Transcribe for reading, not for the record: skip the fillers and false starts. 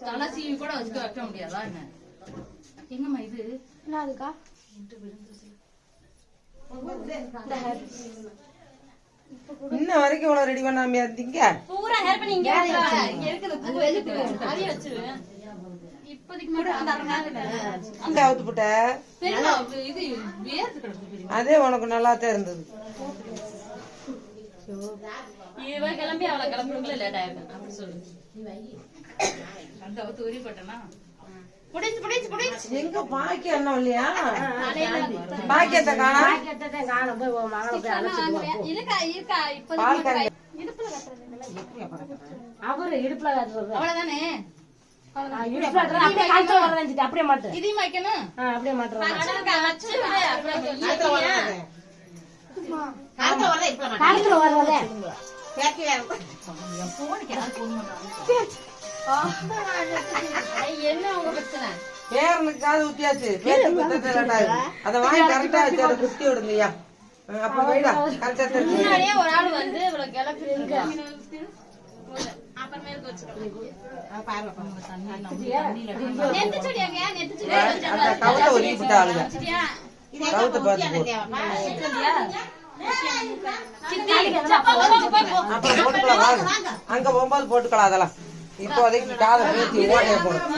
தலை சீவி கூட வைக்க முடியாதா என்ன? எங்கம்மா இது என்ன அதுக்கா? இன்ன வரைக்கும் இவ்வளவு ரெடி பண்ணாம இருந்தீங்க. பூரா ஹேர் பண்ணி இங்க இருக்குது. பூ வெளுத்து அதைய வச்சிருவேன். இப்போதைக்கு மட்டும் அவுத்து போட்ட இது வேர்த்து கிடக்கு. அதே உனக்கு நல்லா தான் இருந்தது. இவ கிளம்பி அவளை கிளம்புறதுக்குள்ள லேட் ஆயிடும். அப்படி சொல்லு. அந்த அவுத்து உரி போட்டனா எங்க பாக்கியம் என்ன இல்லையா? பாக்கியத்தை காணா அவரு இடுப்புல அவ்வளவுதானே. அப்படியே மாட்டு இதையும் வைக்கணும். அப்படியே மாட்டு காலத்துல வருவதே என்ன உங்க பிரச்சனை? பேரனுக்காவது ஊத்தியாச்சு. அதை வாங்கி கரெக்டா வச்சு அதை குத்தி விடுங்கய்யா. அப்புறம் போயிடா கரெக்டா தெரிஞ்சு. முன்னாடியே ஒரு ஆள் வந்து இவ்வளவு கிளப்பி அப்புறமேலுக்கு வச்சுக்கலாம். அந்த கவுத்தை ஒதுக்கி விட்டாளுங்க. கவுத்தை பார்த்து அப்புறம் போட்டுக்கலாம். வாங்க அங்க போகும்போது போட்டுக்கலாம். அதெல்லாம் இப்போதைக்கு காதை பேசி ஓடைய போடும்.